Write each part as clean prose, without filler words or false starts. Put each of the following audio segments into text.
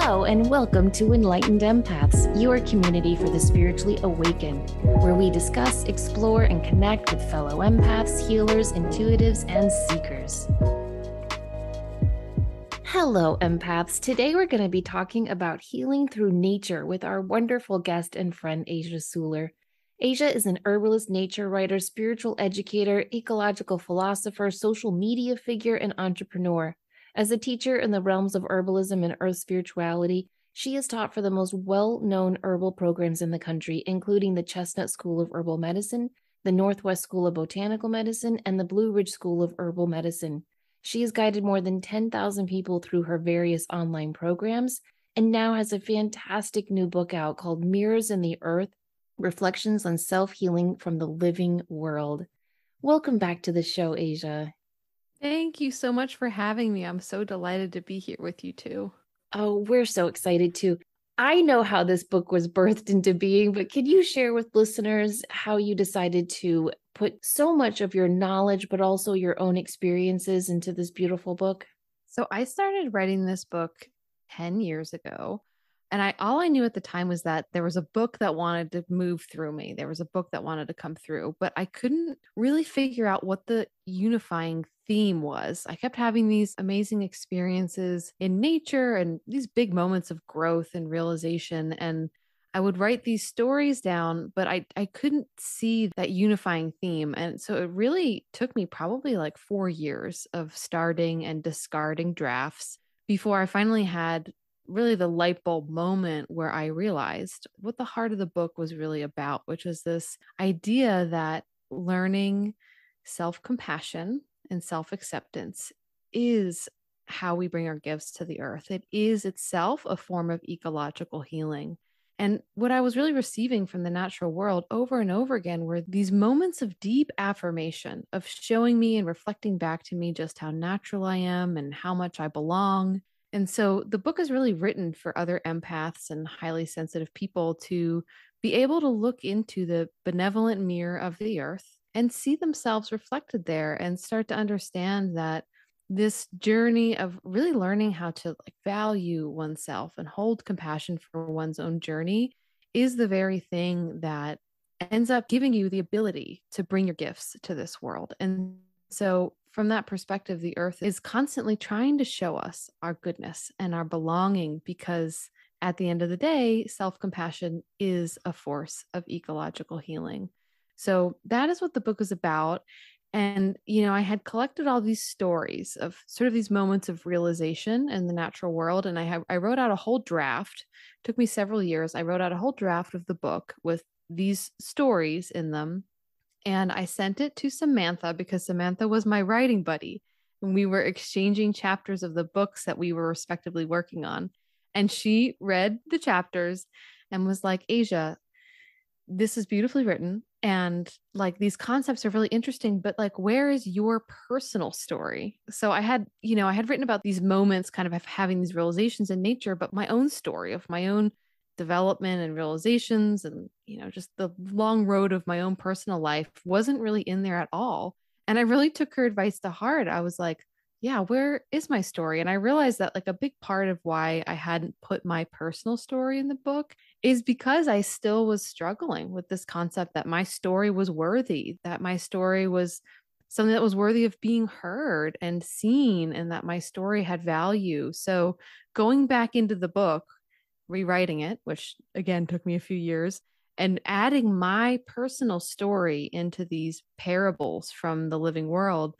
Hello and welcome to Enlightened Empaths, your community for the spiritually awakened, where we discuss, explore, and connect with fellow empaths, healers, intuitives, and seekers. Hello, empaths. Today we're going to be talking about healing through nature with our wonderful guest and friend, Asia Suler. Asia is an herbalist, nature writer, spiritual educator, ecological philosopher, social media figure, and entrepreneur. As a teacher in the realms of herbalism and earth spirituality, she has taught for the most well-known herbal programs in the country, including the Chestnut School of Herbal Medicine, the Northwest School of Botanical Medicine, and the Blue Ridge School of Herbal Medicine. She has guided more than 10,000 people through her various online programs and now has a fantastic new book out called Mirrors in the Earth, Reflections on Self-Healing from the Living World. Welcome back to the show, Asia. Thank you so much for having me. I'm so delighted to be here with you too. Oh, we're so excited too. I know how this book was birthed into being, but can you share with listeners how you decided to put so much of your knowledge, but also your own experiences into this beautiful book? So I started writing this book 10 years ago. And all I knew at the time was that there was a book that wanted to move through me. There was a book that wanted to come through, but I couldn't really figure out what the unifying theme was. I kept having these amazing experiences in nature and these big moments of growth and realization. And I would write these stories down, but I couldn't see that unifying theme. And so it really took me probably like 4 years of starting and discarding drafts before I finally had really the light bulb moment where I realized what the heart of the book was really about, which was this idea that learning self compassion and self acceptance is how we bring our gifts to the earth. It is itself a form of ecological healing. And what I was really receiving from the natural world over and over again were these moments of deep affirmation, of showing me and reflecting back to me just how natural I am and how much I belong. And so the book is really written for other empaths and highly sensitive people to be able to look into the benevolent mirror of the earth and see themselves reflected there and start to understand that this journey of really learning how to value oneself and hold compassion for one's own journey is the very thing that ends up giving you the ability to bring your gifts to this world. And so from that perspective, the earth is constantly trying to show us our goodness and our belonging, because at the end of the day, self-compassion is a force of ecological healing. So that is what the book is about. And, I had collected all these stories of sort of these moments of realization in the natural world. And I wrote out a whole draft. It took me several years. I wrote out a whole draft of the book with these stories in them. And I sent it to Samantha because Samantha was my writing buddy. And we were exchanging chapters of the books that we were respectively working on. And she read the chapters and was like, Asia, this is beautifully written. And these concepts are really interesting, but where is your personal story? So I had written about these moments kind of having these realizations in nature, but my own story of my own development and realizations and, just the long road of my own personal life wasn't really in there at all. And I really took her advice to heart. I was like, yeah, where is my story? And I realized that a big part of why I hadn't put my personal story in the book is because I still was struggling with this concept that my story was worthy, that my story was something that was worthy of being heard and seen, and that my story had value. So going back into the book, rewriting it, which again took me a few years, and adding my personal story into these parables from the living world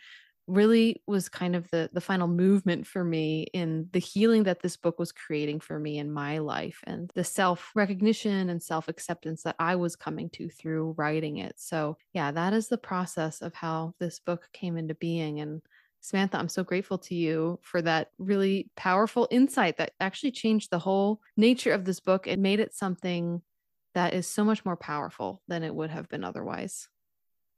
really was kind of the final movement for me in the healing that this book was creating for me in my life, and the self-recognition and self-acceptance that I was coming to through writing it. So yeah, that is the process of how this book came into being. And Samantha, I'm so grateful to you for that really powerful insight that actually changed the whole nature of this book and made it something that is so much more powerful than it would have been otherwise.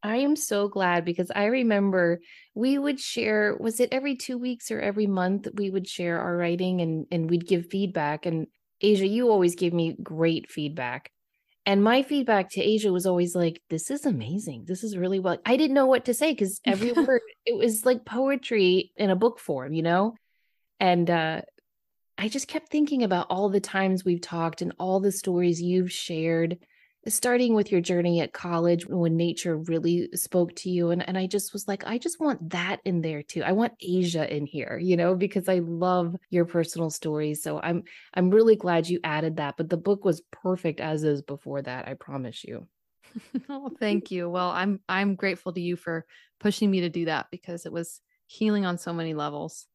I am so glad because I remember we would share, was it every 2 weeks or every month? We would share our writing and we'd give feedback. And Asia, you always gave me great feedback. And my feedback to Asia was always like, this is amazing. This is really well. I didn't know what to say because every word, it was like poetry in a book form, And I just kept thinking about all the times we've talked and all the stories you've shared, starting with your journey at college when nature really spoke to you. And I just was like, I just want that in there too. I want Asia in here, because I love your personal stories. So I'm really glad you added that. But the book was perfect as is before that, I promise you. Oh, thank you. Well, I'm grateful to you for pushing me to do that because it was healing on so many levels.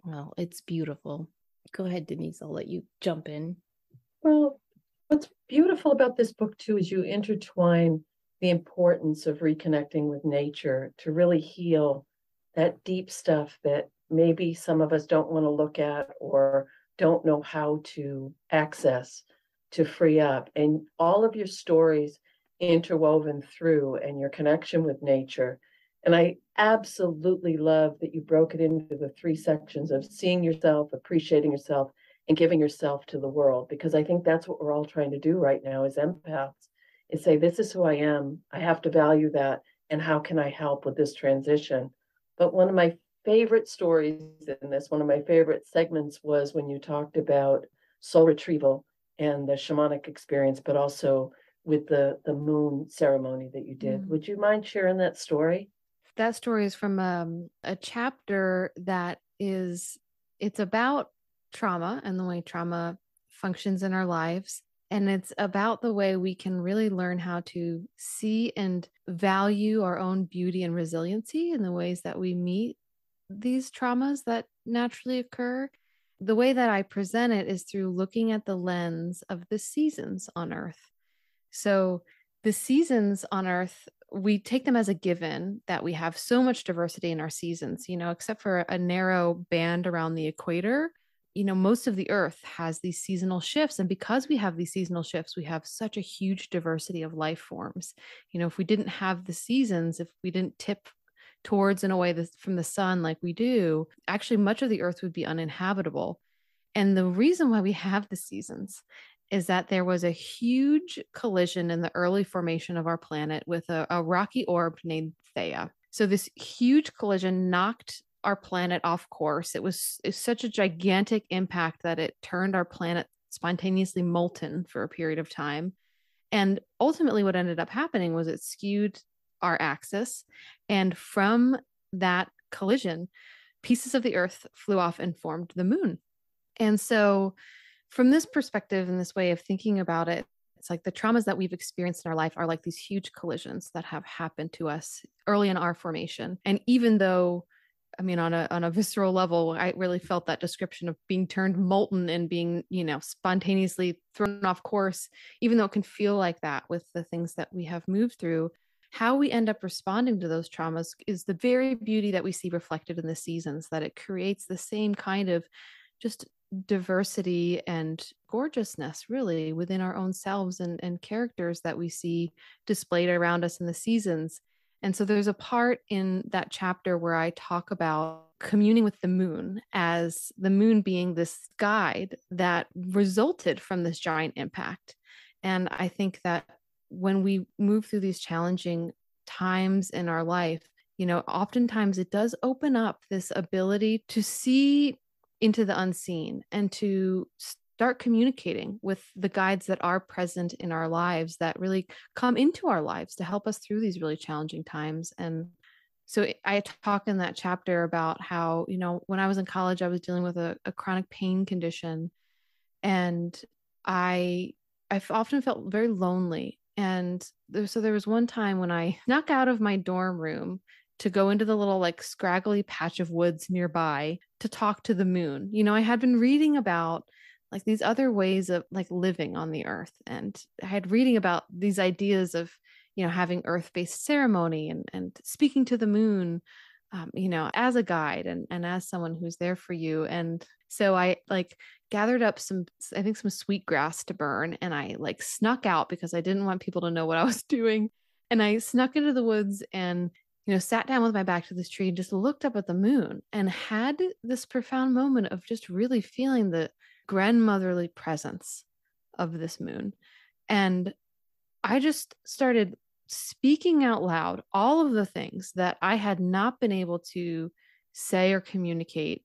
Well, it's beautiful. Go ahead, Denise. I'll let you jump in. Well, what's beautiful about this book too is you intertwine the importance of reconnecting with nature to really heal that deep stuff that maybe some of us don't want to look at or don't know how to access to free up. And all of your stories interwoven through and your connection with nature. And I absolutely love that you broke it into the three sections of seeing yourself, appreciating yourself, and giving yourself to the world, because I think that's what we're all trying to do right now as empaths, is say, this is who I am. I have to value that. And how can I help with this transition? But one of my favorite stories in this, one of my favorite segments was when you talked about soul retrieval and the shamanic experience, but also with the moon ceremony that you did. Mm. Would you mind sharing that story? That story is from a chapter that is, it's about trauma and the way trauma functions in our lives. And it's about the way we can really learn how to see and value our own beauty and resiliency in the ways that we meet these traumas that naturally occur. The way that I present it is through looking at the lens of the seasons on Earth. So, the seasons on Earth, we take them as a given that we have so much diversity in our seasons, except for a narrow band around the equator. Most of the Earth has these seasonal shifts. And because we have these seasonal shifts, we have such a huge diversity of life forms. If we didn't have the seasons, if we didn't tip towards and away from the sun like we do, actually, much of the Earth would be uninhabitable. And the reason why we have the seasons is that there was a huge collision in the early formation of our planet with a rocky orb named Theia. So this huge collision knocked our planet off course. It's such a gigantic impact that it turned our planet spontaneously molten for a period of time. And ultimately, what ended up happening was it skewed our axis. And from that collision, pieces of the Earth flew off and formed the moon. And so, from this perspective and this way of thinking about it, it's like the traumas that we've experienced in our life are like these huge collisions that have happened to us early in our formation. And even though, I mean, on a visceral level, I really felt that description of being turned molten and being, spontaneously thrown off course, even though it can feel like that with the things that we have moved through. How we end up responding to those traumas is the very beauty that we see reflected in the seasons, that it creates the same kind of just diversity and gorgeousness really within our own selves and characters that we see displayed around us in the seasons. And so there's a part in that chapter where I talk about communing with the moon, as the moon being this guide that resulted from this giant impact. And I think that when we move through these challenging times in our life, oftentimes it does open up this ability to see into the unseen and to start communicating with the guides that are present in our lives, that really come into our lives to help us through these really challenging times. And so I talk in that chapter about how, when I was in college, I was dealing with a chronic pain condition. And I've often felt very lonely. And so there was one time when I snuck out of my dorm room to go into the little like scraggly patch of woods nearby to talk to the moon. I had been reading about like these other ways of like living on the earth. And I had reading about these ideas of, having earth-based ceremony and speaking to the moon, as a guide and as someone who's there for you. And so I like gathered up some sweetgrass to burn, and I like snuck out because I didn't want people to know what I was doing. And I snuck into the woods and sat down with my back to this tree and just looked up at the moon and had this profound moment of just really feeling the grandmotherly presence of this moon. And I just started speaking out loud all of the things that I had not been able to say or communicate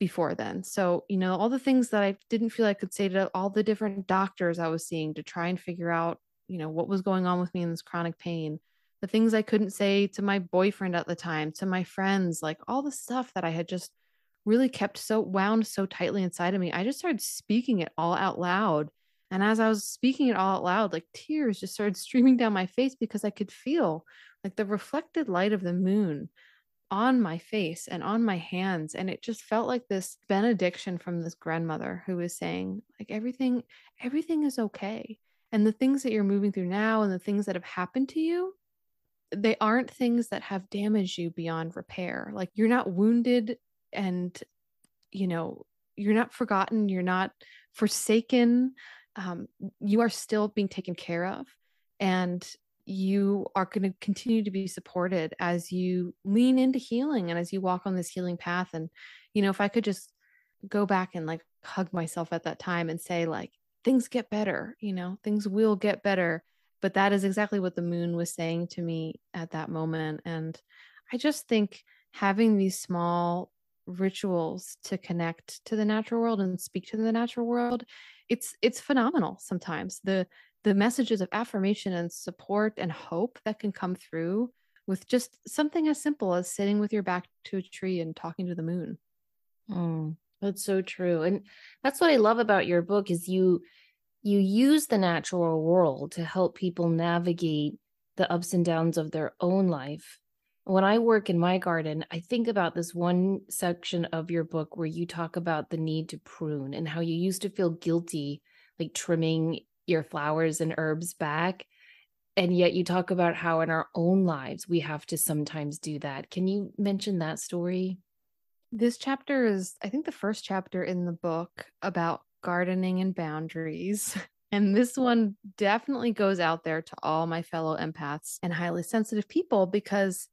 before then. So, all the things that I didn't feel I could say to all the different doctors I was seeing to try and figure out, what was going on with me in this chronic pain, the things I couldn't say to my boyfriend at the time, to my friends, like all the stuff that I had just really kept so wound so tightly inside of me. I just started speaking it all out loud. And as I was speaking it all out loud, like tears just started streaming down my face because I could feel like the reflected light of the moon on my face and on my hands. And it just felt like this benediction from this grandmother who was saying, like, everything is okay. And the things that you're moving through now and the things that have happened to you, they aren't things that have damaged you beyond repair. Like, you're not wounded, and you're not forgotten, you're not forsaken. You are still being taken care of, and you are going to continue to be supported as you lean into healing and as you walk on this healing path. And if I could just go back and like hug myself at that time and say, like, things get better, things will get better. But that is exactly what the moon was saying to me at that moment. And I just think having these small rituals to connect to the natural world and speak to the natural world, it's phenomenal. Sometimes the messages of affirmation and support and hope that can come through with just something as simple as sitting with your back to a tree and talking to the moon. That's so true. And that's what I love about your book is you use the natural world to help people navigate the ups and downs of their own life. When I work in my garden, I think about this one section of your book where you talk about the need to prune and how you used to feel guilty, like trimming your flowers and herbs back. And yet you talk about how in our own lives, we have to sometimes do that. Can you mention that story? This chapter is, I think, the first chapter in the book about gardening and boundaries. And this one definitely goes out there to all my fellow empaths and highly sensitive people, because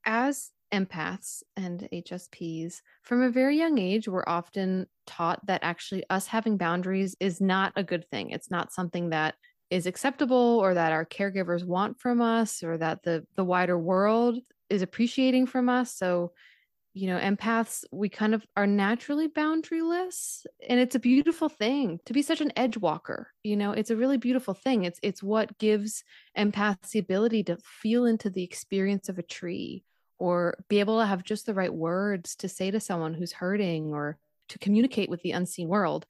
as empaths and HSPs, from a very young age, we're often taught that actually us having boundaries is not a good thing. It's not something that is acceptable or that our caregivers want from us or that the wider world is appreciating from us. So, empaths, we kind of are naturally boundaryless, and it's a beautiful thing to be such an edge walker. It's a really beautiful thing. It's what gives empaths the ability to feel into the experience of a tree, or be able to have just the right words to say to someone who's hurting, or to communicate with the unseen world.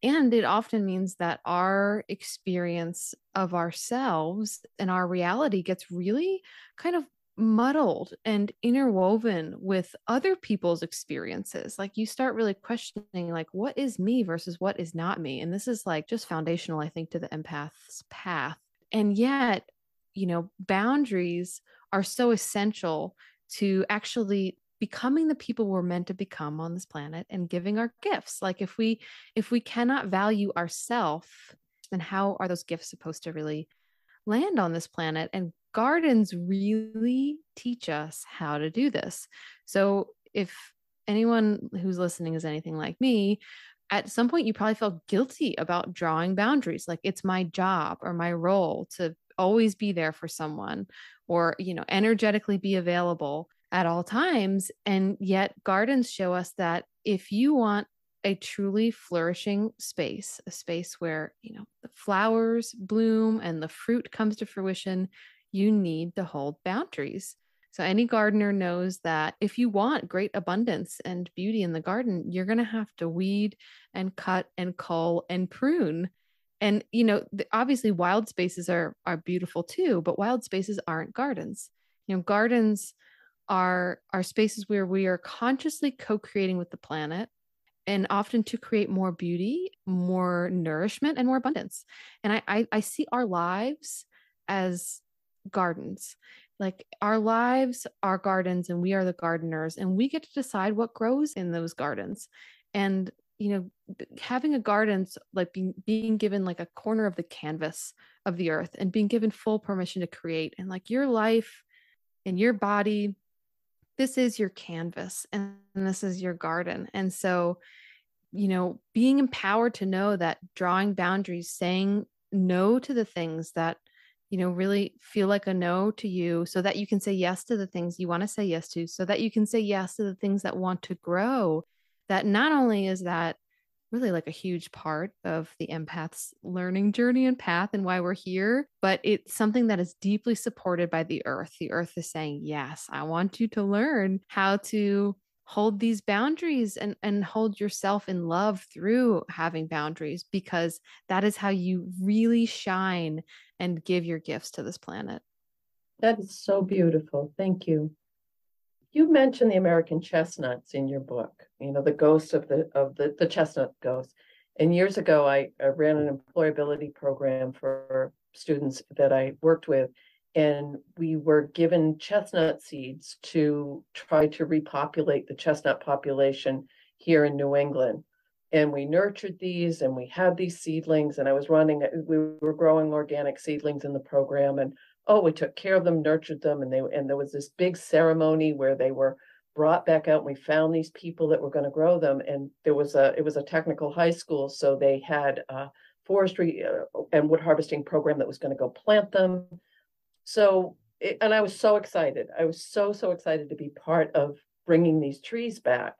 And it often means that our experience of ourselves and our reality gets really kind of muddled and interwoven with other people's experiences. Like, you start really questioning, like, what is me versus what is not me? And this is like just foundational, I think, to the empath's path. And yet, boundaries are so essential to actually becoming the people we're meant to become on this planet and giving our gifts. Like, if we cannot value ourselves, then how are those gifts supposed to really land on this planet? And gardens really teach us how to do this. So if anyone who's listening is anything like me, at some point you probably felt guilty about drawing boundaries. Like, it's my job or my role to always be there for someone, or, energetically be available at all times. And yet gardens show us that if you want a truly flourishing space, a space where, the flowers bloom and the fruit comes to fruition, you need to hold boundaries. So any gardener knows that if you want great abundance and beauty in the garden, you're going to have to weed and cut and cull and prune. And, obviously wild spaces are beautiful too, but wild spaces aren't gardens. Gardens are spaces where we are consciously co-creating with the planet, and often to create more beauty, more nourishment, and more abundance. And I see our lives as gardens. Like, our lives are gardens, and we are the gardeners, and we get to decide what grows in those gardens. And, having a garden, like being given like a corner of the canvas of the earth and being given full permission to create, and like your life and your body, this is your canvas and this is your garden. And so, being empowered to know that drawing boundaries, saying no to the things that, really feel like a no to you, so that you can say yes to the things you want to say yes to, so that you can say yes to the things that want to grow. that not only is that really like a huge part of the empath's learning journey and path and why we're here, but it's something that is deeply supported by the earth. The earth is saying, yes, I want you to learn how to hold these boundaries and hold yourself in love through having boundaries, because that is how you really shine and give your gifts to this planet. That is so beautiful. Thank you. You mentioned the American chestnuts in your book, the ghost of the chestnut ghost. And years ago, I ran an employability program for students that I worked with, and we were given chestnut seeds to try to repopulate the chestnut population here in New England. And we nurtured these, and we had these seedlings, and we were growing organic seedlings in the program, and we took care of them, nurtured them, and there was this big ceremony where they were brought back out. And we found these people that were going to grow them, and it was a technical high school, so they had a forestry and wood harvesting program that was going to go plant them. And I was so excited. I was so excited to be part of bringing these trees back.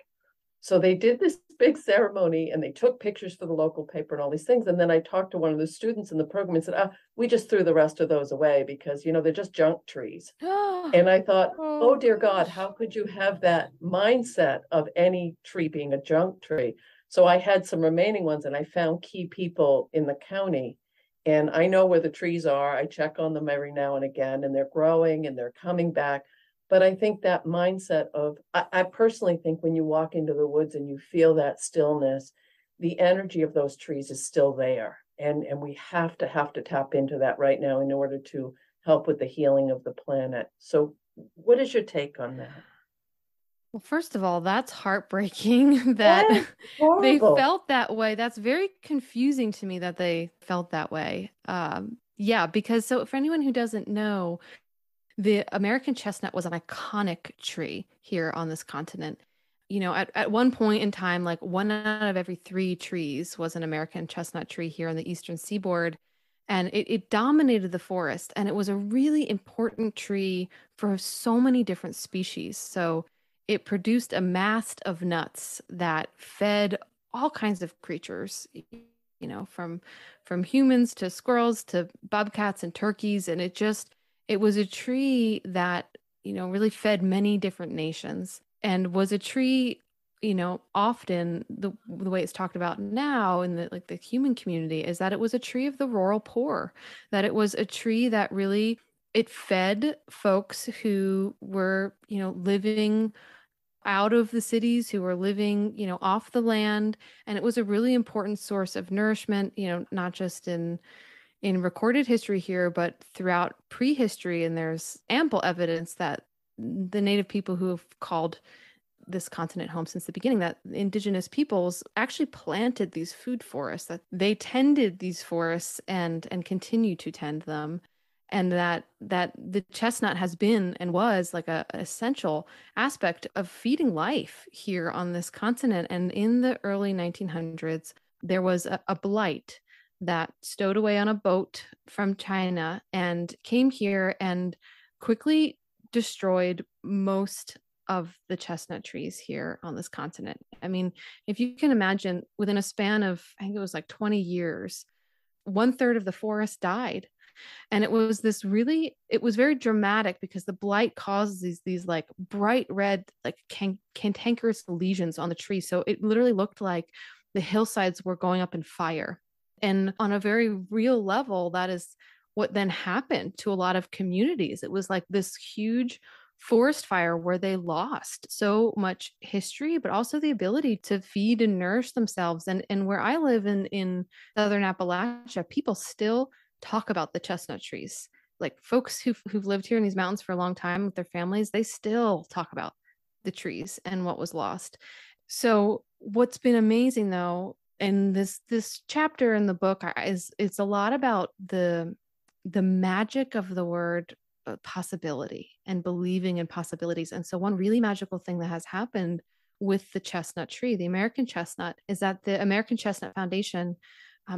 So they did this big ceremony, and they took pictures for the local paper and all these things. And then I talked to one of the students in the program and said, we just threw the rest of those away because, they're just junk trees. And I thought, oh, dear God, how could you have that mindset of any tree being a junk tree? So I had some remaining ones, and I found key people in the county, and I know where the trees are. I check on them every now and again, and they're growing and they're coming back. But I think that mindset I personally think when you walk into the woods and you feel that stillness, the energy of those trees is still there. And we have to tap into that right now in order to help with the healing of the planet. So what is your take on that? Well, first of all, that's heartbreaking that they felt that way. That's very confusing to me that they felt that way. Yeah, because so for anyone who doesn't know, the American chestnut was an iconic tree here on this continent. At one point in time, like 1 out of every 3 trees was an American chestnut tree here on the eastern seaboard. And it dominated the forest. And it was a really important tree for so many different species. So it produced a mast of nuts that fed all kinds of creatures, from humans to squirrels to bobcats and turkeys. And it was a tree that, really fed many different nations, and was a tree, often the way it's talked about now in the human community is that it was a tree of the rural poor, that it was a tree that really, it fed folks who were, living out of the cities, who were living, off the land. And it was a really important source of nourishment, not just in recorded history here, but throughout prehistory. And there's ample evidence that the native people who have called this continent home since the beginning, that indigenous peoples actually planted these food forests, that they tended these forests and continue to tend them. And that the chestnut has been and was like a essential aspect of feeding life here on this continent. And in the early 1900s, there was a blight that stowed away on a boat from China and came here and quickly destroyed most of the chestnut trees here on this continent. I mean, if you can imagine, within a span of, I think it was like 20 years, 1/3 of the forest died. And it was very dramatic because the blight causes these like bright red, like cantankerous lesions on the tree. So it literally looked like the hillsides were going up in fire. And on a very real level, that is what then happened to a lot of communities. It was like this huge forest fire where they lost so much history, but also the ability to feed and nourish themselves. And where I live in Southern Appalachia, people still talk about the chestnut trees. Like folks who've lived here in these mountains for a long time with their families, they still talk about the trees and what was lost. So what's been amazing though, and this chapter in the book is it's a lot about the magic of the word possibility and believing in possibilities. And so one really magical thing that has happened with the chestnut tree, the American chestnut, is that the American Chestnut Foundation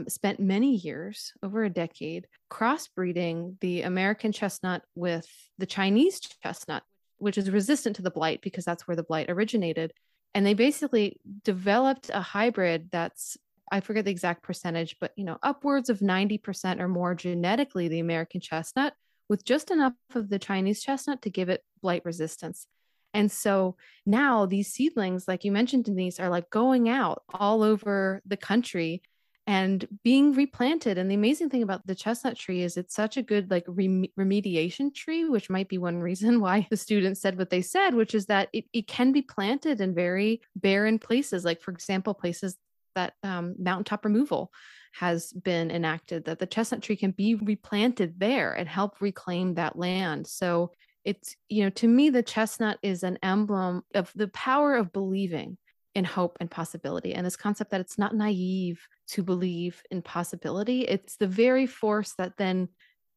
spent many years, over a decade, crossbreeding the American chestnut with the Chinese chestnut, which is resistant to the blight because that's where the blight originated. And they basically developed a hybrid that's, I forget the exact percentage, but upwards of 90% or more genetically the American chestnut, with just enough of the Chinese chestnut to give it blight resistance. And so now these seedlings, like you mentioned, Denise, are like going out all over the country and being replanted. And the amazing thing about the chestnut tree is it's such a good like remediation tree, which might be one reason why the students said what they said, which is that it can be planted in very barren places. Like, for example, places that mountaintop removal has been enacted, that the chestnut tree can be replanted there and help reclaim that land. So it's, to me, the chestnut is an emblem of the power of believing in hope and possibility. And this concept that it's not naive to believe in possibility. It's the very force that then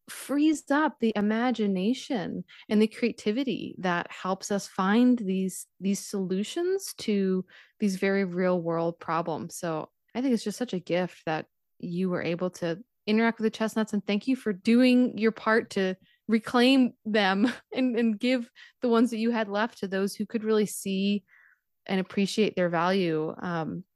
frees up the imagination and the creativity that helps us find these solutions to these very real world problems. So I think it's just such a gift that you were able to interact with the chestnuts, and thank you for doing your part to reclaim them and give the ones that you had left to those who could really see and appreciate their value,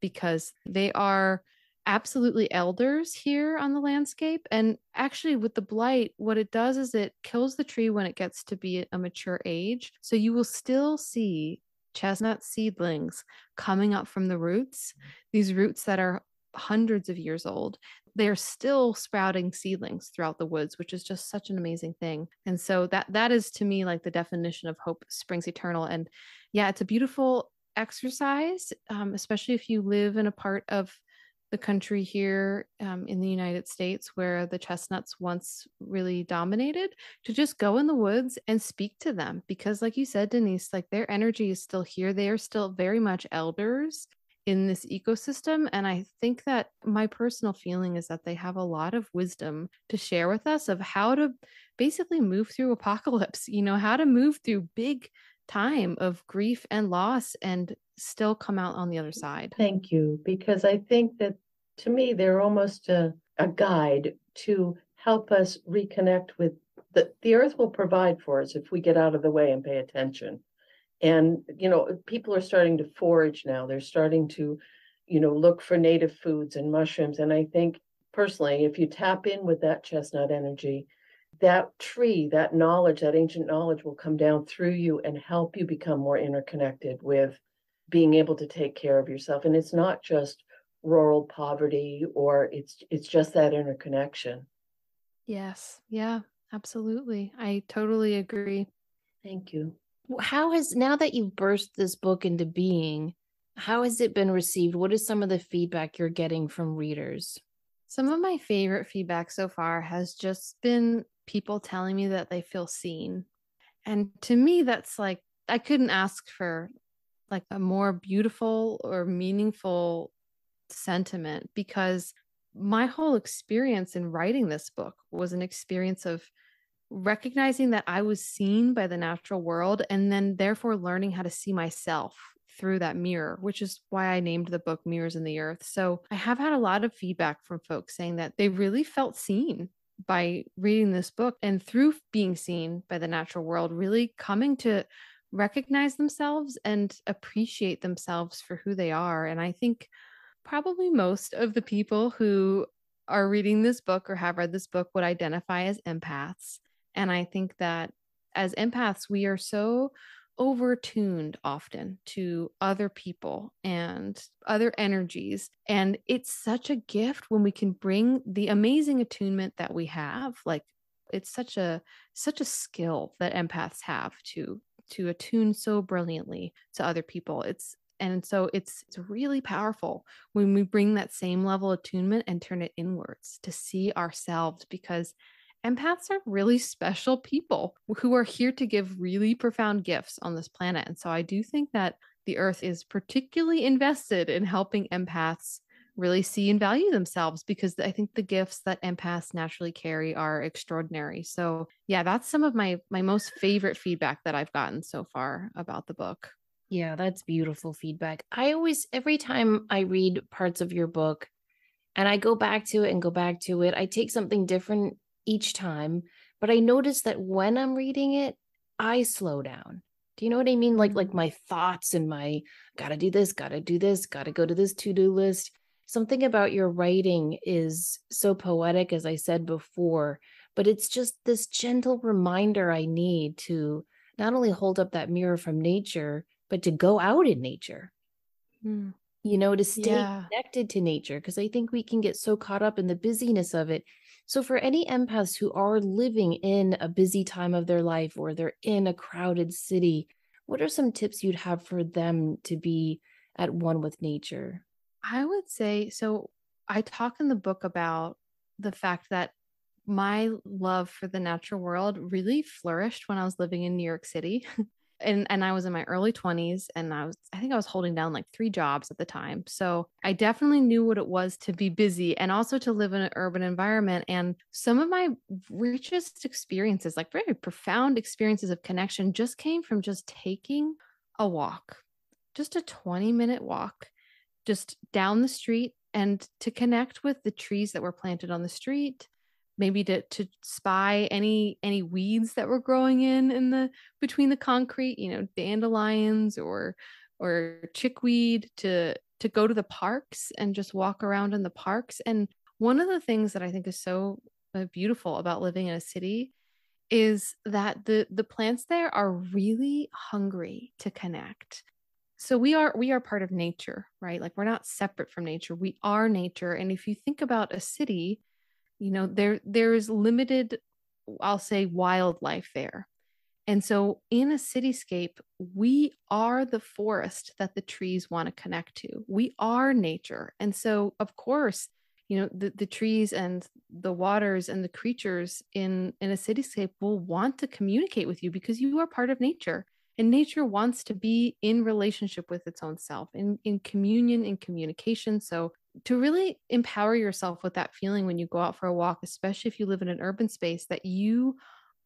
because they are absolutely elders here on the landscape. And actually with the blight, what it does is it kills the tree when it gets to be a mature age. So you will still see chestnut seedlings coming up from the roots, these roots that are hundreds of years old. They're still sprouting seedlings throughout the woods, which is just such an amazing thing. And so that is, to me, like the definition of hope springs eternal. And yeah, it's a beautiful exercise, especially if you live in a part of the country here in the United States where the chestnuts once really dominated, to just go in the woods and speak to them. Because like you said, Denise, like their energy is still here. They are still very much elders in this ecosystem. And I think that my personal feeling is that they have a lot of wisdom to share with us of how to basically move through apocalypse, how to move through big time of grief and loss and still come out on the other side. Thank you, because I think that to me, they're almost a guide to help us reconnect with the earth will provide for us if we get out of the way and pay attention. And, people are starting to forage now. They're starting to, look for native foods and mushrooms. And I think personally, if you tap in with that chestnut energy, that tree, that knowledge, that ancient knowledge will come down through you and help you become more interconnected with being able to take care of yourself. And it's not just rural poverty, or it's just that interconnection. Yes. Yeah, absolutely. I totally agree. Thank you. Now that you've burst this book into being, how has it been received? What is some of the feedback you're getting from readers? Some of my favorite feedback so far has just been people telling me that they feel seen. And to me, that's like, I couldn't ask for like a more beautiful or meaningful sentiment, because my whole experience in writing this book was an experience of recognizing that I was seen by the natural world, and then therefore learning how to see myself through that mirror, which is why I named the book Mirrors in the Earth. So I have had a lot of feedback from folks saying that they really felt seen by reading this book, and through being seen by the natural world, really coming to recognize themselves and appreciate themselves for who they are. And I think probably most of the people who are reading this book or have read this book would identify as empaths. And I think that as empaths, we are so overtuned often to other people and other energies. And it's such a gift when we can bring the amazing attunement that we have. Like, it's such a skill that empaths have to attune so brilliantly to other people. It's really powerful when we bring that same level of attunement and turn it inwards to see ourselves, because empaths are really special people who are here to give really profound gifts on this planet. And so I do think that the earth is particularly invested in helping empaths really see and value themselves, because I think the gifts that empaths naturally carry are extraordinary. So yeah, that's some of my most favorite feedback that I've gotten so far about the book. Yeah, that's beautiful feedback. Every time I read parts of your book and I go back to it and go back to it, I take something different each time. But I notice that when I'm reading it, I slow down. Do you know what I mean? Like Mm. my thoughts and my gotta do this, gotta do this, gotta go to this to-do list. Something about your writing is so poetic, as I said before, but it's just this gentle reminder I need to not only hold up that mirror from nature, but to go out in nature, Mm. to stay Yeah. connected to nature, because I think we can get so caught up in the busyness of it. So, for any empaths who are living in a busy time of their life or they're in a crowded city, what are some tips you'd have for them to be at one with nature? I would say so. I talk in the book about the fact that my love for the natural world really flourished when I was living in New York City. And I was in my early 20s, and I think I was holding down like 3 jobs at the time. So I definitely knew what it was to be busy and also to live in an urban environment. And some of my richest experiences, like very profound experiences of connection, just came from just taking a walk, just a 20-minute walk, just down the street, and to connect with the trees that were planted on the street, maybe to spy any weeds that were growing in the between the concrete, dandelions or chickweed, to go to the parks and just walk around in the parks. And one of the things that I think is so beautiful about living in a city is that the plants there are really hungry to connect. So we are part of nature, right? Like, we're not separate from nature. We are nature. And if you think about a city, there's limited, I'll say, wildlife there. And so in a cityscape, we are the forest that the trees want to connect to. We are nature. And so, of course, the trees and the waters and the creatures in a cityscape will want to communicate with you because you are part of nature. And nature wants to be in relationship with its own self, in communion, in communication. So to really empower yourself with that feeling when you go out for a walk, especially if you live in an urban space, that you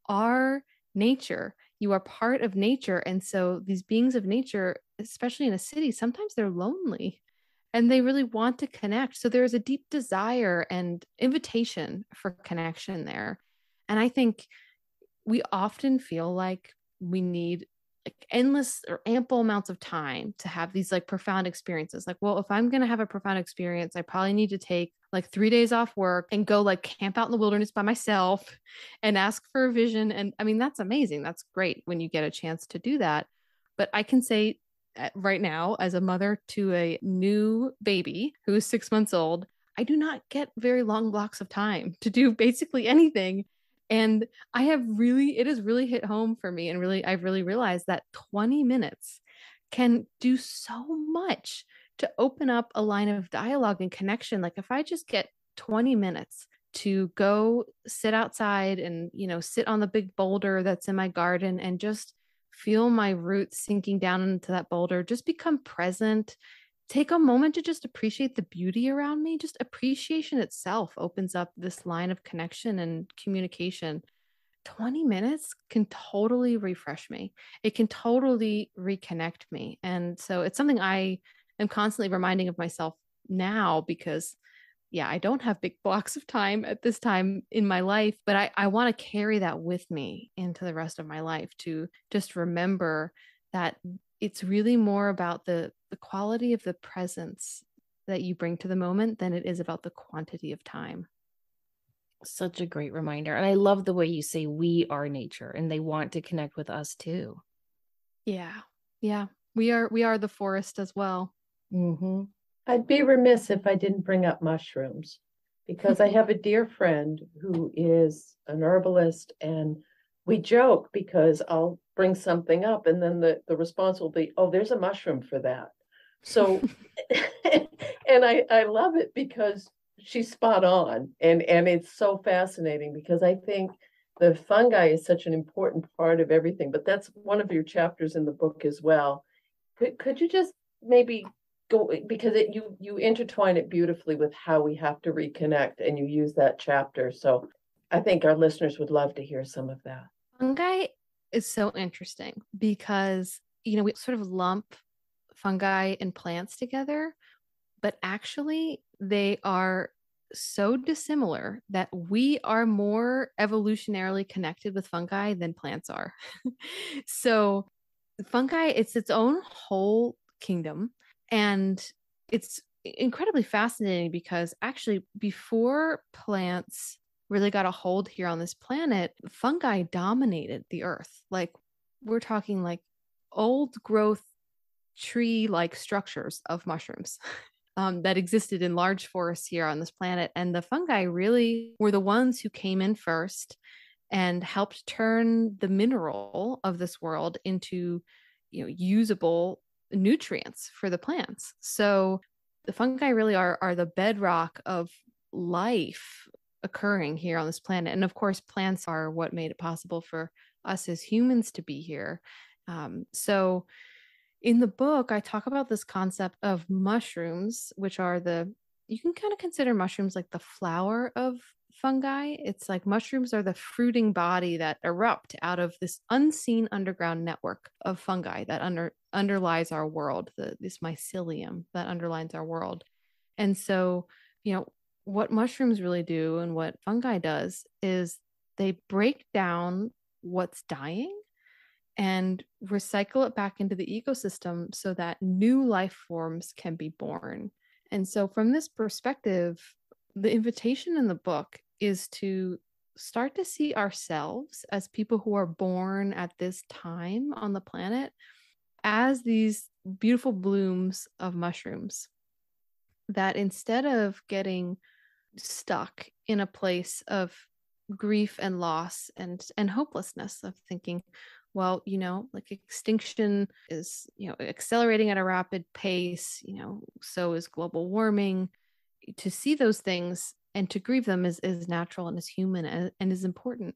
are nature, you are part of nature. And so these beings of nature, especially in a city, sometimes they're lonely and they really want to connect. So there's a deep desire and invitation for connection there. And I think we often feel like we need like endless or ample amounts of time to have these like profound experiences. Like, well, if I'm going to have a profound experience, I probably need to take like 3 days off work and go like camp out in the wilderness by myself and ask for a vision. And I mean, that's amazing. That's great when you get a chance to do that. But I can say right now, as a mother to a new baby who is 6 months old, I do not get very long blocks of time to do basically anything. And it has really hit home for me. And really, I've really realized that 20 minutes can do so much to open up a line of dialogue and connection. Like, if I just get 20 minutes to go sit outside and, sit on the big boulder that's in my garden and just feel my roots sinking down into that boulder, just become present, take a moment to just appreciate the beauty around me. Just appreciation itself opens up this line of connection and communication. 20 minutes can totally refresh me. It can totally reconnect me. And so it's something I am constantly reminding of myself now because, yeah, I don't have big blocks of time at this time in my life, but I want to carry that with me into the rest of my life, to just remember that it's really more about the quality of the presence that you bring to the moment than it is about the quantity of time. Such a great reminder. And I love the way you say we are nature and they want to connect with us too. Yeah. Yeah. We are the forest as well. Mm-hmm. I'd be remiss if I didn't bring up mushrooms, because I have a dear friend who is an herbalist, and we joke because I'll bring something up and then the response will be, oh, there's a mushroom for that. So, and I love it because she's spot on, and it's so fascinating because I think the fungi is such an important part of everything, but that's one of your chapters in the book as well. Could you just maybe go, because you intertwine it beautifully with how we have to reconnect, and you use that chapter. So I think our listeners would love to hear some of that. Fungi is so interesting because, we sort of lump fungi and plants together, but actually they are so dissimilar that we are more evolutionarily connected with fungi than plants are. So fungi, it's its own whole kingdom. And it's incredibly fascinating because actually, before plants really got a hold here on this planet, fungi dominated the earth. Like, we're talking like old growth tree like structures of mushrooms. That existed in large forests here on this planet. And the fungi really were the ones who came in first and helped turn the mineral of this world into, usable nutrients for the plants. So the fungi really are the bedrock of life occurring here on this planet. And of course, plants are what made it possible for us as humans to be here. So in the book, I talk about this concept of mushrooms, which are you can kind of consider mushrooms like the flower of fungi. It's like mushrooms are the fruiting body that erupt out of this unseen underground network of fungi that underlies our world, this mycelium that underlines our world. And so, what mushrooms really do and what fungi does is they break down what's dying and recycle it back into the ecosystem so that new life forms can be born. And so, from this perspective, the invitation in the book is to start to see ourselves as people who are born at this time on the planet as these beautiful blooms of mushrooms. That instead of getting stuck in a place of grief and loss and hopelessness, of thinking, well, like extinction is, accelerating at a rapid pace, so is global warming. To see those things and to grieve them is natural and is human and is important.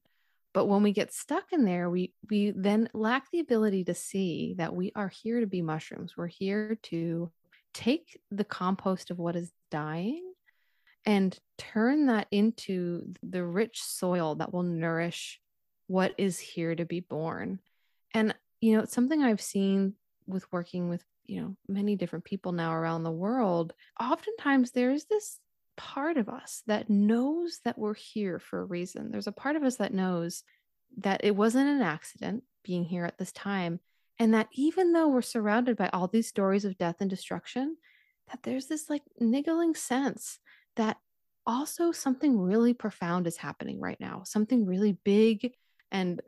But when we get stuck in there, we then lack the ability to see that we are here to be mushrooms. We're here to take the compost of what is dying and turn that into the rich soil that will nourish what is here to be born. And, it's something I've seen with working with, many different people now around the world. Oftentimes there's this part of us that knows that we're here for a reason. There's a part of us that knows that it wasn't an accident being here at this time. And that even though we're surrounded by all these stories of death and destruction, that there's this like niggling sense that also something really profound is happening right now, something really big and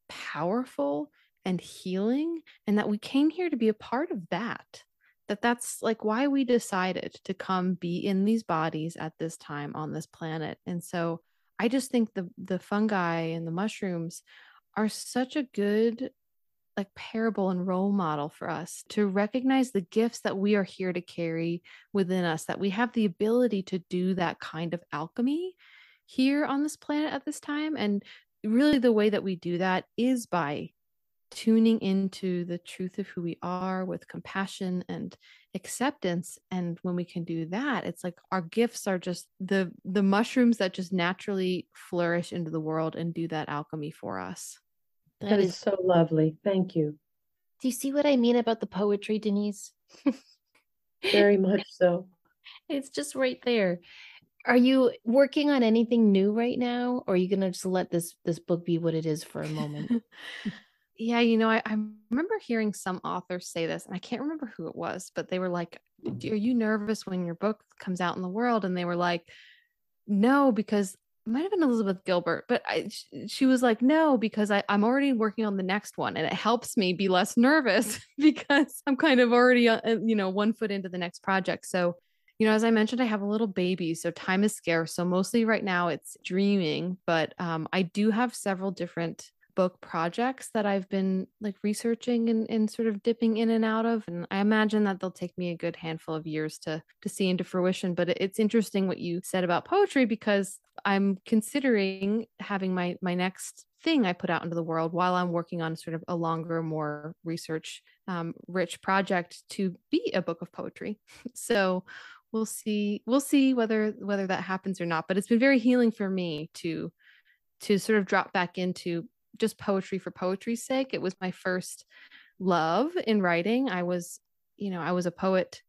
powerful and healing, and that we came here to be a part of that. That's like why we decided to come be in these bodies at this time on this planet. And so I just think the fungi and the mushrooms are such a good like parable and role model for us to recognize the gifts that we are here to carry within us, that we have the ability to do that kind of alchemy here on this planet at this time. And really the way that we do that is by tuning into the truth of who we are with compassion and acceptance. And when we can do that, it's like our gifts are just the mushrooms that just naturally flourish into the world and do that alchemy for us. That is so lovely. Thank you. Do you see what I mean about the poetry, Denise? Very much so. It's just right there. Are you working on anything new right now, or are you gonna just let this book be what it is for a moment? Yeah, I remember hearing some authors say this, and I can't remember who it was, but they were like, are you nervous when your book comes out in the world? And they were like, no, because it might have been Elizabeth Gilbert, but she was like, no, because I'm already working on the next one, and it helps me be less nervous because I'm kind of already, 1 foot into the next project. So, as I mentioned, I have a little baby, so time is scarce. So mostly right now it's dreaming, but I do have several different book projects that I've been like researching and sort of dipping in and out of. And I imagine that they'll take me a good handful of years to see into fruition. But it's interesting what you said about poetry, because I'm considering having my next thing I put out into the world while I'm working on sort of a longer, more research rich project to be a book of poetry. So we'll see whether that happens or not. But it's been very healing for me to sort of drop back into just poetry for poetry's sake. It was my first love in writing. I was a poet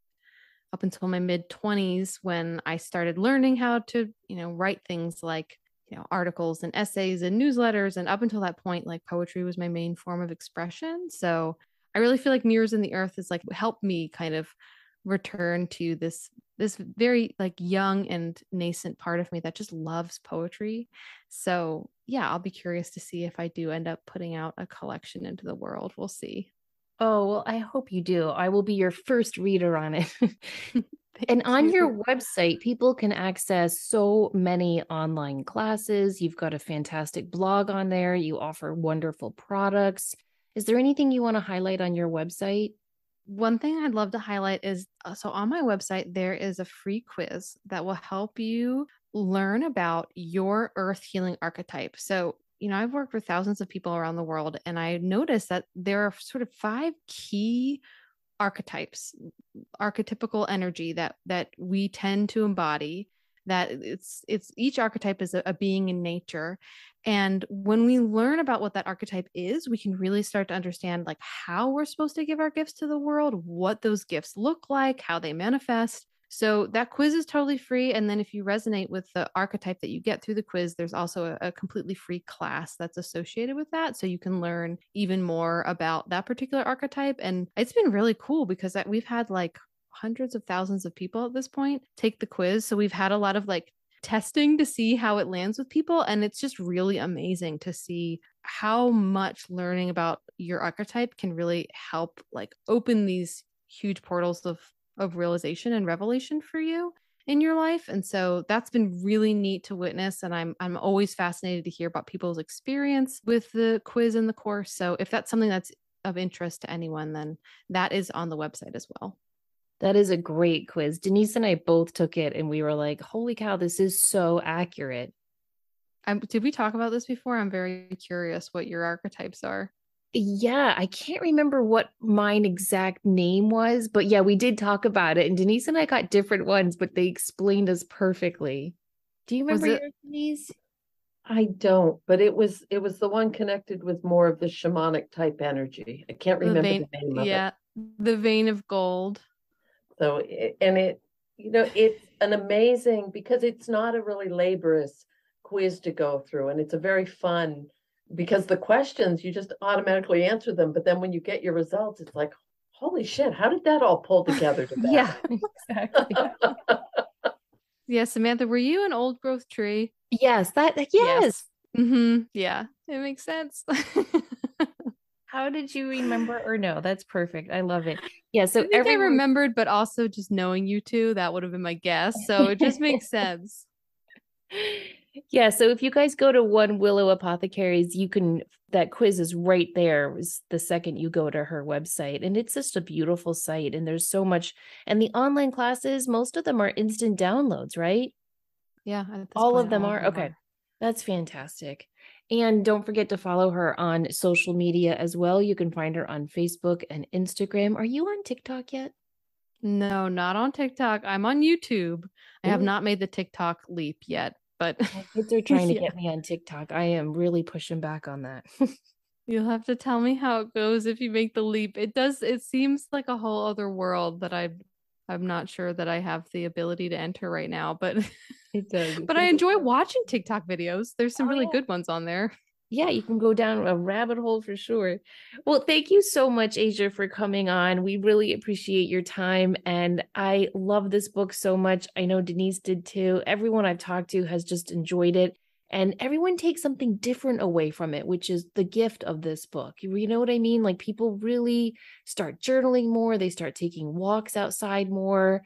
up until my mid-20s when I started learning how to, write things like, articles and essays and newsletters. And up until that point, like poetry was my main form of expression. So I really feel like Mirrors in the Earth is like helped me kind of return to this very like young and nascent part of me that just loves poetry. So yeah, I'll be curious to see if I do end up putting out a collection into the world. We'll see. Oh, well, I hope you do. I will be your first reader on it. And Thank on your you. website, people can access so many online classes. You've got a fantastic blog on there. You offer wonderful products. Is there anything you want to highlight on your website? One thing I'd love to highlight is so on my website, there is a free quiz that will help you learn about your earth healing archetype. So, I've worked with thousands of people around the world, and I noticed that there are sort of 5 key archetypes, archetypical energy that we tend to embody, that it's each archetype is a being in nature. And when we learn about what that archetype is, we can really start to understand like how we're supposed to give our gifts to the world, what those gifts look like, how they manifest. So that quiz is totally free. And then if you resonate with the archetype that you get through the quiz, there's also a completely free class that's associated with that. So you can learn even more about that particular archetype. And it's been really cool because we've had like hundreds of thousands of people at this point take the quiz. So we've had a lot of like testing to see how it lands with people. And it's just really amazing to see how much learning about your archetype can really help like open these huge portals of realization and revelation for you in your life. And so that's been really neat to witness. And I'm always fascinated to hear about people's experience with the quiz and the course. So if that's something that's of interest to anyone, then that is on the website as well. That is a great quiz. Denise and I both took it and we were like, holy cow, this is so accurate. Did we talk about this before? I'm very curious what your archetypes are. Yeah, I can't remember what mine exact name was, but yeah, we did talk about it. And Denise and I got different ones, but they explained us perfectly. Do you Was remember it yours, Denise? I don't, but it was the one connected with more of the shamanic type energy. I can't the remember the vein? name of it. Yeah, the vein of gold. So, it's an amazing, because it's not a really laborious quiz to go through, and it's a very fun, because the questions, you just automatically answer them, but then when you get your results, it's like, holy shit, how did that all pull together to Yeah, exactly. that? Yeah, Samantha, were you an old growth tree? Yes, yes. Yes. Mm-hmm. Yeah, it makes sense. How did you remember or no? That's perfect. I love it. Yeah, so I think I everyone remembered, but also just knowing you two, that would have been my guess. So it just makes sense. Yeah, so if you guys go to One Willow Apothecaries, that quiz is right there is the second you go to her website. And it's just a beautiful site. And there's so much. And the online classes, most of them are instant downloads, right? Yeah, at this All of point, them all of are. them Okay. are. That's fantastic. And don't forget to follow her on social media as well. You can find her on Facebook and Instagram. Are you on TikTok yet? No, not on TikTok. I'm on YouTube. I have Ooh. not made the TikTok leap yet, but My kids are trying to yeah, get me on TikTok. I am really pushing back on that. you'll have to tell me how it goes if you make the leap. It seems like a whole other world that I'm not sure that I have the ability to enter right now, but It does. but I enjoy watching TikTok videos. There's some Oh, really yeah. good ones on there. Yeah, you can go down a rabbit hole for sure. Well, thank you so much, Asia, for coming on. We really appreciate your time. And I love this book so much. I know Denise did too. Everyone I've talked to has just enjoyed it. And everyone takes something different away from it, which is the gift of this book. You know what I mean? Like people really start journaling more, they start taking walks outside more.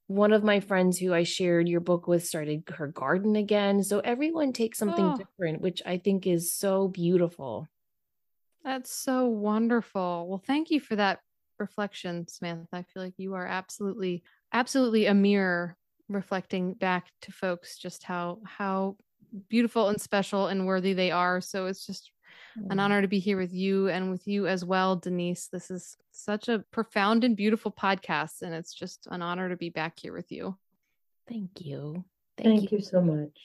One of my friends who I shared your book with started her garden again. So everyone takes something Oh, different, which I think is so beautiful. that's so wonderful. Well, thank you for that reflection, Samantha. I feel like you are absolutely a mirror reflecting back to folks just how beautiful and special and worthy they are. So it's just an honor to be here with you and with you as well, Denise. This is such a profound and beautiful podcast, and it's just an honor to be back here with you. Thank you. Thank you. Thank you so much.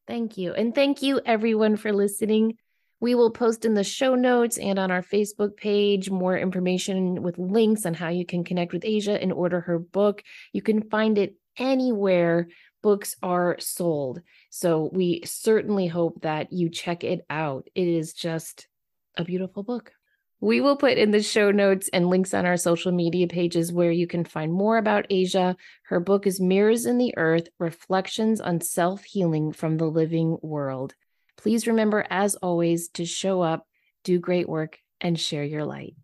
Thank you. And thank you, everyone, for listening. We will post in the show notes and on our Facebook page more information with links on how you can connect with Asia and order her book. You can find it anywhere books are sold. So we certainly hope that you check it out. It is just a beautiful book. We will put in the show notes and links on our social media pages where you can find more about Asia. Her book is Mirrors in the Earth, Reflections on Self-Healing from the Living World. Please remember, as always, to show up, do great work, and share your light.